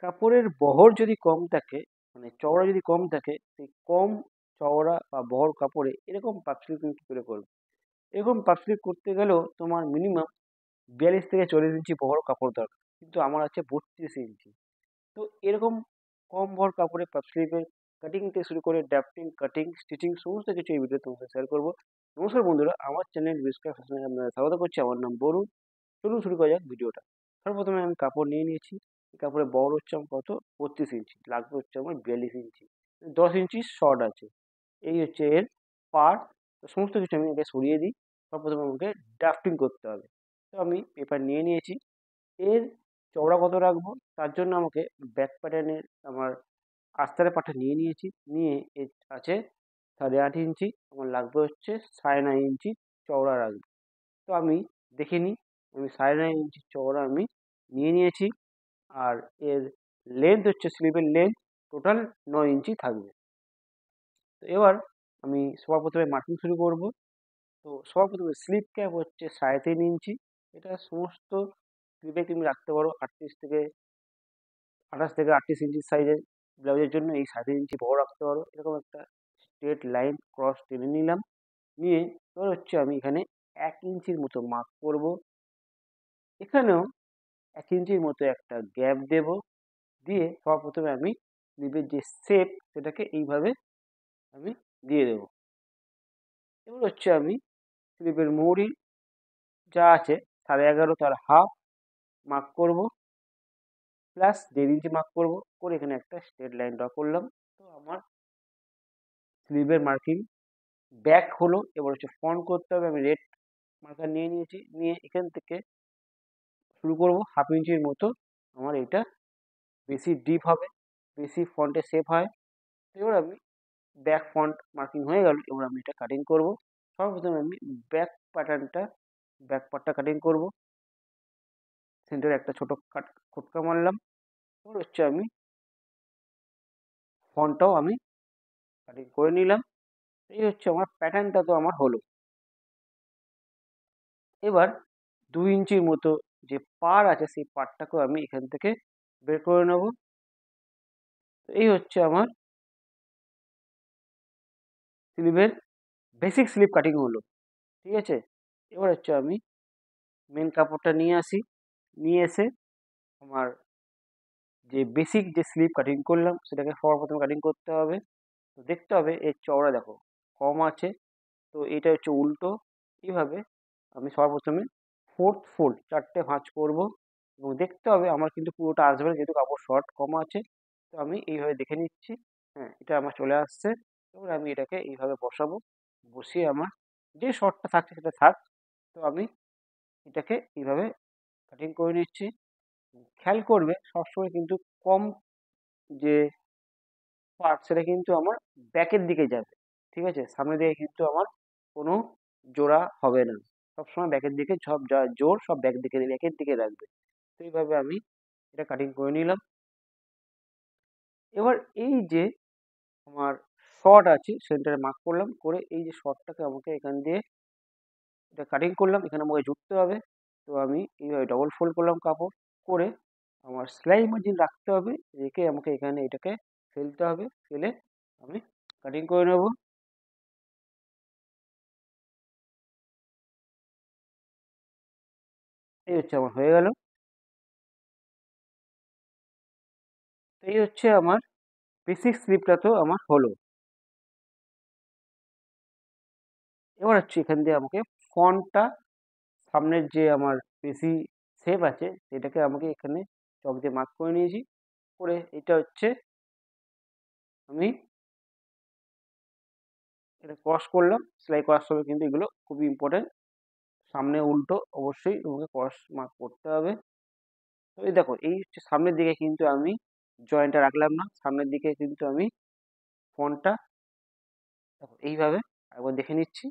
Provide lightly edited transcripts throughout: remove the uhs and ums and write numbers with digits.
কাপড়ের বহর যদি কম থাকে, মানে চওড়া যদি কম থাকে, সেই কম চওড়া বা বহর কাপড়ে এরকম পাফ স্লিপ তুমি কি করে করবে? এরকম পাফ স্লিপ করতে গেলেও তোমার মিনিমাম 42 থেকে 40 ইঞ্চি বহর কাপড় দরকার, কিন্তু আমার আছে 32 ইঞ্চি। তো এরকম কম বহর কাপড়ে পাফ স্লিপের কাটিং থেকে শুরু করে ড্রাফটিং, কাটিং, স্টিচিং সমস্ত কিছু এই ভিডিও তোমার সাথে শেয়ার করবো। নমস্কার বন্ধুরা, আমার চ্যানেল বিস্কার ফ্যাশনে আপনাদের স্বাগত করছি। আমার নাম বরুণ। চলুন শুরু করা যাক ভিডিওটা। সর্বপ্রথমে আমি কাপড় নিয়ে নিয়েছি। এই কাপড়ের বহর হচ্ছে আমার কত, 32 ইঞ্চি, লাগবে হচ্ছে আমার 42 ইঞ্চি, 10 ইঞ্চি শর্ট আছে। এই হচ্ছে এর পার্ট। তো সমস্ত কিছু আমি আগে সরিয়ে দিই। সর্বপ্রথমে আমাকে ড্রাফটিং করতে হবে। তো আমি পেপার নিয়ে নিয়েছি। এর চওড়া কত রাখবো তার জন্য আমাকে ব্যাক প্যাটার্নের আমার আস্তারের পাটটা নিয়ে নিয়েছি। নিয়ে এর আছে 8.5 ইঞ্চি, আমার লাগবে হচ্ছে 9.5 ইঞ্চি চওড়া রাখবো। তো আমি দেখে নিই, আমি 9.5 ইঞ্চি চওড়া আমি নিয়ে নিয়েছি। আর এর লেন্থ হচ্ছে, স্লিভের লেন্থ টোটাল 9 ইঞ্চি থাকবে। তো এবার আমি সবার প্রথমে মার্কিং শুরু করব। তো সবার প্রথমে স্লিভ ক্যাপ হচ্ছে 3.5 ইঞ্চি। এটা সমস্ত স্লিভে তুমি রাখতে পারো 28 থেকে 38 ইঞ্চি সাইজের ব্লাউজের জন্য এই 3.5 ইঞ্চি বড় রাখতে পারো। এরকম একটা স্ট্রেট লাইন ক্রস টেনে নিলাম। নিয়ে এবার হচ্ছে আমি এখানে 1 ইঞ্চির মতো মার্ক করব। এখানেও 1 ইঞ্চির মতো একটা গ্যাপ দেব। দিয়ে সবার প্রথমে আমি স্লিভের যে শেপ সেটাকে এইভাবে আমি দিয়ে দেব। এবার হচ্ছে আমি স্লিভের মৌরি যা আছে 11.5 তার হাফ মার্ক করব, প্লাস 1.5 ইঞ্চি মার্ক করব, করে এখানে একটা স্ট্রেট লাইন ড্র করলাম। তো আমার স্লিভের মার্কিং ব্যাক হলো। এবার হচ্ছে ফ্রন্ট করতে হবে। আমি রেড মার্কার নিয়ে নিয়েছি। নিয়ে এখান থেকে শুরু করব 1/2 ইঞ্চির মতো। আমার এটা বেশি ডিপ হবে, বেশি ফ্রন্টে শেপ হয়। এবার আমি ব্যাক ফ্রন্ট মার্কিং হয়ে গেল। এবার আমি এটা কাটিং করব। সর্বপ্রথমে আমি ব্যাক প্যাটার্নটা, ব্যাক পার্টটা কাটিং করব। সেন্টারে একটা ছোট খোটকা মারলাম। এবার হচ্ছে আমি ফ্রন্টটাও আমি কাটিং করে নিলাম। এই হচ্ছে আমার প্যাটার্নটা, তো আমার হলো। এবার 2 ইঞ্চির মতো যে পার আছে সেই পারটাকেও আমি এখান থেকে বের করে নেব। এই হচ্ছে আমার স্লিভের বেসিক স্লিভ কাটিং হলো। ঠিক আছে, এবার হচ্ছে আমি মেন কাপড়টা নিয়ে আসি। নিয়ে এসে আমার যে বেসিক যে স্লিভ কাটিং করলাম সেটাকে সবার প্রথমে কাটিং করতে হবে। তো দেখতে হবে এর চওড়া দেখো কম আছে, তো এটা হচ্ছে উল্টো। এইভাবে আমি সবার প্রথমে ফোর্থ ফোল্ড 4টে ভাঁজ করব, এবং দেখতে হবে আমার কিন্তু পুরোটা আসবে না, যেহেতু কাপড় শর্ট কম আছে। তো আমি এইভাবে দেখে নিচ্ছি। হ্যাঁ, এটা আমার চলে আসছে। এবার আমি এটাকে এইভাবে বসাবো। বসিয়ে আমার যে শর্টটা থাকছে সেটা থাক। তো আমি এটাকে এইভাবে কাটিং করে নিচ্ছি। খেয়াল করবে সবসময় কিন্তু কম যে পার্ট সেটা কিন্তু আমার ব্যাকের দিকে যাবে। ঠিক আছে, সামনের দিকে কিন্তু আমার কোনো জোড়া হবে না। সবসময় ব্যাকের দিকে, সব যা জোর সব ব্যাকের দিকে রাখবে। তো এইভাবে আমি এটা কাটিং করে নিলাম। এবার এই যে আমার শর্ট আছে সেন্টারে মার্ক করলাম, করে এই যে শর্টটাকে আমাকে এখান দিয়ে এটা কাটিং করলাম, এখানে আমাকে জুড়তে হবে। তো আমি এইভাবে ডবল ফোল্ড করলাম কাপড়, করে আমার সেলাই মার্জিন রাখতে হবে। রেখে আমাকে এখানে এটাকে ফেলতে হবে। ফেলে আমি কাটিং করে নেব। এই হচ্ছে আমার হয়ে গেল। এই হচ্ছে আমার বেসিক স্লিপটা, তো আমার হলো। এবার হচ্ছে এখান দিয়ে আমাকে ফন্টটা, সামনের যে আমার বেশি শেপ আছে সেটাকে আমাকে এখানে চক দিয়ে মার্ক করে নিয়েছি। করে এটা হচ্ছে আমি এটা ক্রস করলাম। সেলাই করার সময় কিন্তু এগুলো খুবই ইম্পর্টেন্ট। সামনে উল্টো অবশ্যই তোমাকে ক্রস মার্ক করতে হবে। তো এই দেখো, এই হচ্ছে সামনের দিকে কিন্তু আমি জয়েন্টটা রাখলাম না। সামনের দিকে কিন্তু আমি ফন্টটা দেখো এইভাবে একবার দেখে নিচ্ছি।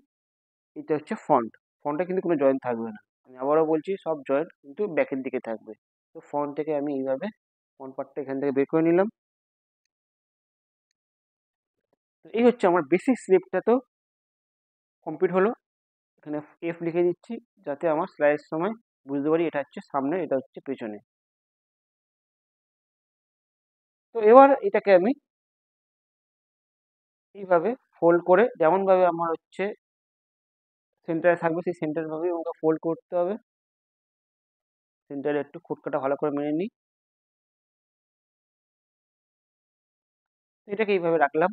এটা হচ্ছে ফন্ট। ফন্টে কিন্তু কোনো জয়েন্ট থাকবে না। আমি আবারও বলছি, সব জয়েন্ট কিন্তু ব্যাকের দিকে থাকবে। তো ফন্ট থেকে আমি এইভাবে ফ্রন্ট পার্টটা এখান থেকে বের করে নিলাম। তো এই হচ্ছে আমার বেসিক স্লিপটা, তো কমপ্লিট হলো। এখানে এফ লিখে দিচ্ছি যাতে আমার সেলাইয়ের সময় বুঝতে পারি এটা হচ্ছে সামনে, এটা হচ্ছে পেছনে। তো এবার এটাকে আমি এইভাবে ফোল্ড করে, যেমনভাবে আমার হচ্ছে সেন্টারে থাকবে সেই সেন্টার ভাবেই আমাকে ফোল্ড করতে হবে। সেন্টারে একটু খুঁটকাটা ভালো করে মেনে নিই। এটাকে এইভাবে রাখলাম।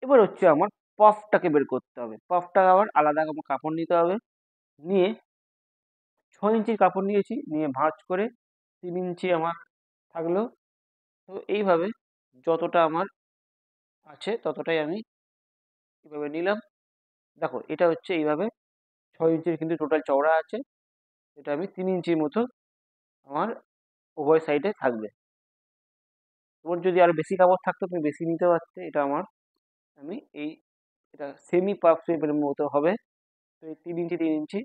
এবার হচ্ছে আমার পাফটাকে বের করতে হবে। পাফটা আবার আলাদা আমার কাপড় নিতে হবে। নিয়ে 6 ইঞ্চির কাপড় নিয়েছি, নিয়ে ভাঁজ করে 3 ইঞ্চি আমার থাকলো। তো এইভাবে যতটা আমার আছে ততটাই আমি এইভাবে নিলাম। দেখো এটা হচ্ছে এইভাবে 6 ইঞ্চির কিন্তু টোটাল চওড়া আছে। এটা আমি 3 ইঞ্চির মতো আমার উভয় সাইডে থাকবে। তোমার যদি আরো বেশি কাপড় থাকতো তুমি বেশি নিতে পারতে। এটা আমার আমি এই এটা সেমি পাফ শেপের মতো হবে। তো এই 3 ইঞ্চি 3 ইঞ্চি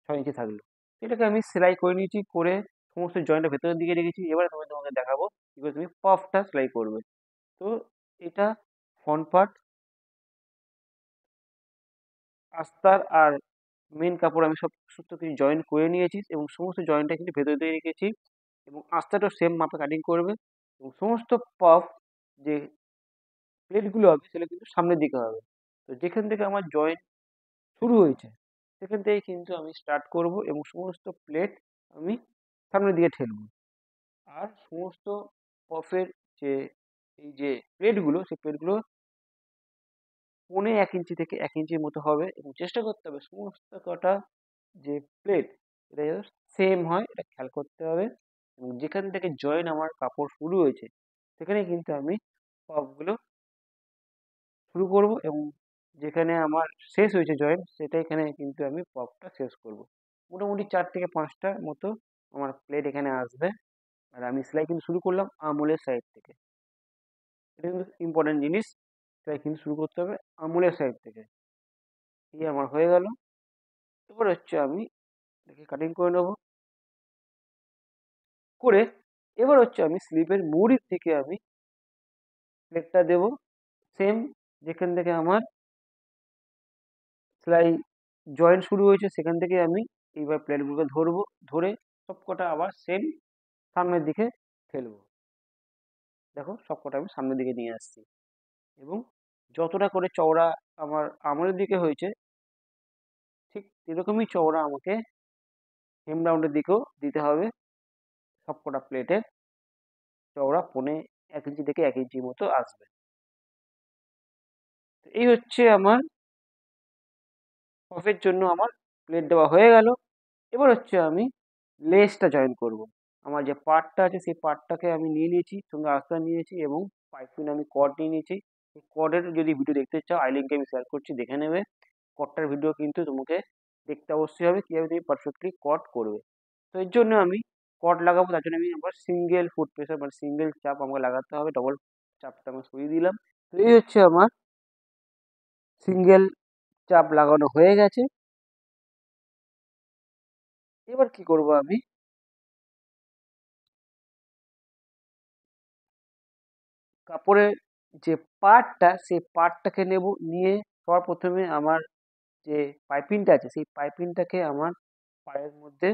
6 ইঞ্চি থাকলো। এটাকে আমি সেলাই করে নিয়েছি, করে সমস্ত জয়েন্টের ভেতরের দিকে রেখেছি। এবারে তোমাকে দেখাবো কি করে তুমি পাফটা সেলাই করবে। তো এটা ফ্রন্ট পার্ট, আস্তার আর মেন কাপড় আমি সব সমস্ত কিছু জয়েন করে নিয়েছি এবং সমস্ত জয়েন্টটা কিন্তু ভেতরে দিয়ে রেখেছি এবং আস্তাটাও সেম মাপে কাটিং করবে এবং সমস্ত পাফ যে প্লেটগুলো হবে সেগুলো কিন্তু সামনের দিকে হবে। তো যেখান থেকে আমার জয়েন্ট শুরু হয়েছে সেখান থেকেই কিন্তু আমি স্টার্ট করব এবং সমস্ত প্লেট আমি সামনের দিকে ঠেলবো। আর সমস্ত পফের যে এই যে প্লেটগুলো সেই প্লেটগুলো 1.25 ইঞ্চি থেকে 1 ইঞ্চির মতো হবে এবং চেষ্টা করতে হবে সমস্ত কটা যে প্লেট এটা যেন সেম হয় এটা খেয়াল করতে হবে। এবং যেখান থেকে জয়েন আমার কাপড় শুরু হয়েছে সেখানে কিন্তু আমি পপগুলো শুরু করব এবং যেখানে আমার শেষ হয়েছে জয়েন সেটা এখানে কিন্তু আমি পপটা শেষ করব। মোটামুটি 4 থেকে 5টা মতো আমার প্লেট এখানে আসবে। আর আমি সেলাই কিন্তু শুরু করলাম আঙুলের সাইড থেকে। এটা কিন্তু ইম্পর্টেন্ট জিনিস, সেলাই কিন্তু শুরু করতে হবে আঙুলের সাইড থেকে। এই আমার হয়ে গেল। এবার হচ্ছে আমি এটাকে কাটিং করে নেবো। করে এবার হচ্ছে আমি স্লিপের মুড়ির থেকে আমি প্লেটটা দেবো সেম যেখান থেকে আমার সেলাই জয়েন্ট শুরু হয়েছে সেখান থেকে আমি এইবার প্লেটগুলোকে ধরবো, ধরে সবকটা আবার সেম সামনের দিকে ঠেলবো। দেখো সবকটা আমি সামনের দিকে নিয়ে আসছি এবং যতটা করে চওড়া আমার আঙুলের দিকে হয়েছে ঠিক এরকমই চওড়া আমাকে হেম রাউন্ডের দিকেও দিতে হবে। সবকটা প্লেটের চওড়া 1.25 ইঞ্চি থেকে 1 ইঞ্চি মতো আসবে। তো এই হচ্ছে আমার পফের জন্য আমার প্লেট দেওয়া হয়ে গেল। এবার হচ্ছে আমি লেসটা জয়েন করব। আমার যে পার্টটা আছে সেই পার্টটাকে আমি নিয়ে নিয়েছি, সঙ্গে আস্তা নিয়েছি এবং পাইপিন আমি কর্ড নিয়ে নিয়েছি। এই কর্ডের যদি ভিডিও দেখতে চাও আই লিঙ্কে আমি শেয়ার করছি, দেখে নেবে। কর্ডটার ভিডিও কিন্তু তোমাকে দেখতে অবশ্যই হবে কীভাবে তুমি পারফেক্টলি কর্ড করবে। তো এর জন্য আমি কর্ড লাগাবো, তার জন্য আমি আবার সিঙ্গেল ফুট প্রেসার মানে সিঙ্গেল চাপ আমাকে লাগাতে হবে। ডবল চাপটা আমি সরিয়ে দিলাম। তো এই হচ্ছে আমার সিঙ্গেল চাপ লাগানো হয়ে গেছে। এবার কি করব আমি কাপড়ের যে পার্টটা সেই পার্টটাকে নেব, নিয়ে সবার প্রথমে আমার যে পাইপিংটা আছে সেই পাইপিংটাকে আমার পায়ের মধ্যে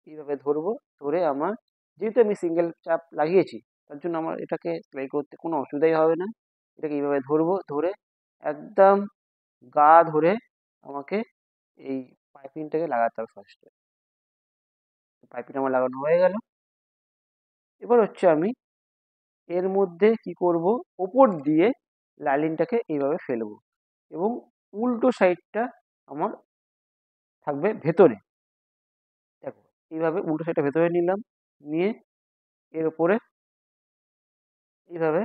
এইভাবে ধরবো। ধরে আমার যেহেতু আমি সিঙ্গেল চাপ লাগিয়েছি তার জন্য আমার এটাকে সেলাই করতে কোনো অসুবিধাই হবে না। এটাকে এইভাবে ধরবো, ধরে একদম গা ধরে আমাকে এই পাইপিংটাকে লাগাতে হবে ফার্স্টে। পাইপিং আমার লাগানো হয়ে গেল। এবার হচ্ছে আমি এর মধ্যে কি করব, ওপর দিয়ে লাইনিংটাকে এইভাবে ফেলবো এবং উল্টো সাইডটা আমার থাকবে ভেতরে। দেখো এইভাবে উল্টো সাইডটা ভেতরে নিলাম, নিয়ে এর উপরে এইভাবে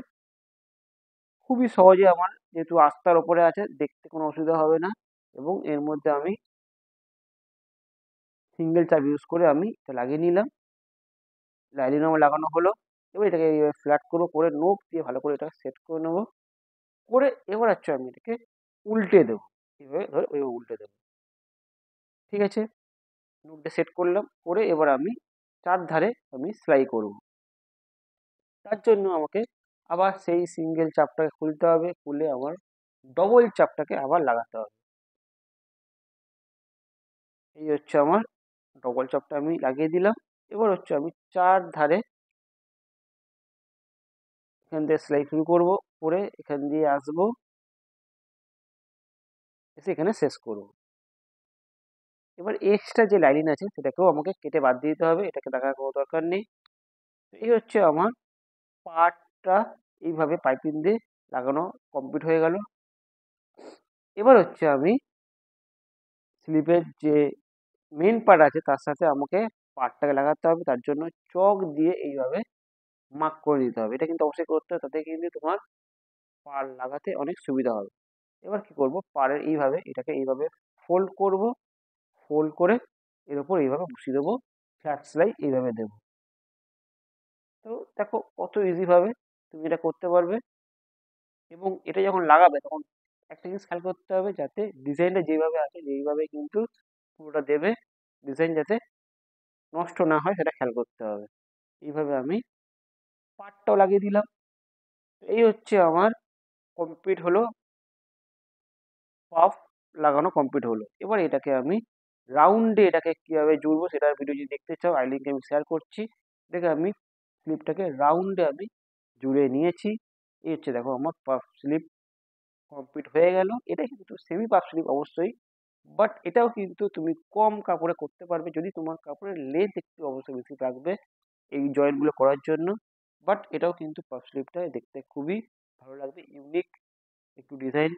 খুবই সহজে আমার যেহেতু আস্তার ওপরে আছে দেখতে কোনো অসুবিধা হবে না এবং এর মধ্যে আমি সিঙ্গেল চাপ ইউজ করে আমি এটা লাগিয়ে নিলাম। লাইনিং আমার লাগানো হলো। এবার এটাকে এইভাবে ফ্ল্যাট করবো, করে নোক দিয়ে ভালো করে এটাকে সেট করে নেবো। করে এবার হচ্ছে আমি এটাকে উল্টে দেবো, এইভাবে ধরে ওইভাবে উল্টে দেবো। ঠিক আছে, নোকটা সেট করলাম, করে এবার আমি চারধারে আমি সেলাই করব। তার জন্য আমাকে আবার সেই সিঙ্গেল চাপটাকে খুলতে হবে, খুলে আমার ডবল চাপটাকে আবার লাগাতে হবে। এই হচ্ছে আমার ডবল চাপটা আমি লাগিয়ে দিলাম। এবার হচ্ছে আমি চার ধারে এখান থেকে সেলাই শুরু করবো, করে এখান দিয়ে আসবো, এসে এখানে শেষ করবো। এবার এক্সট্রা যে লাইন আছে সেটাকেও আমাকে কেটে বাদ দিতে হবে, এটাকে দেখার কোনো দরকার নেই। এই হচ্ছে আমার পার্টটা এইভাবে পাইপিং দিয়ে লাগানো কমপ্লিট হয়ে গেল। এবার হচ্ছে আমি স্লিপের যে মেন পার্ট আছে তার সাথে আমাকে পার্টটাকে লাগাতে হবে, তার জন্য চক দিয়ে এইভাবে মার্ক করে দিতে হবে। এটা কিন্তু অবশ্যই করতে হবে, তাতে কিন্তু তোমার পার লাগাতে অনেক সুবিধা হবে। এবার কি করব, পাড়ের এইভাবে এটাকে এইভাবে ফোল্ড করব, ফোল্ড করে এর উপর এইভাবে বসিয়ে দেবো, ফ্ল্যাট সেলাই এইভাবে দেবো। তো দেখো কত ইজিভাবে তুমি এটা করতে পারবে। এবং এটা যখন লাগাবে তখন একটা জিনিস খেয়াল করতে হবে, যাতে ডিজাইনটা যেভাবে আছে যেইভাবে কিন্তু পুরোটা দেবে, ডিজাইন যাতে নষ্ট না হয় সেটা খেয়াল করতে হবে। এইভাবে আমি পার্টটাও লাগিয়ে দিলাম। এই হচ্ছে আমার কমপ্লিট হলো, পাফ লাগানো কমপ্লিট হলো। এবার এটাকে আমি রাউন্ডে এটাকে কীভাবে জুড়বো সেটার ভিডিও যদি দেখতে চাও আই লিঙ্কে আমি শেয়ার করছি। দেখে আমি স্লিপটাকে রাউন্ডে আমি জুড়ে নিয়েছি। এই হচ্ছে দেখো আমার পাফ স্লিপ কমপ্লিট হয়ে গেল। এটা কিন্তু সেমি পাফ স্লিপ অবশ্যই, বাট এটাও কিন্তু তুমি কম কাপড়ে করতে পারবে যদি তোমার কাপড়ের লেন্থ একটু অবশ্যই বেশি থাকবে এই জয়েন্টগুলো করার জন্য। বাট এটাও কিন্তু পাফ স্লিপটা দেখতে খুবই ভালো লাগবে, ইউনিক একটু ডিজাইন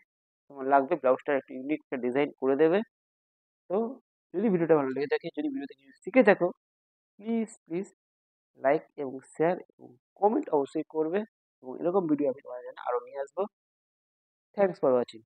তোমার লাগবে, ব্লাউজটা একটু ইউনিক একটা ডিজাইন করে দেবে। তো যদি ভিডিওটা ভালো লেগে থাকে, যদি ভিডিও থেকে শিখে থাকো, প্লিজ প্লিজ লাইক এবং শেয়ার এবং কমেন্ট অবশ্যই করবে। এবং এরকম ভিডিও আমি তোমাদের জন্য আরও নিয়ে আসবো। Thanks for watching.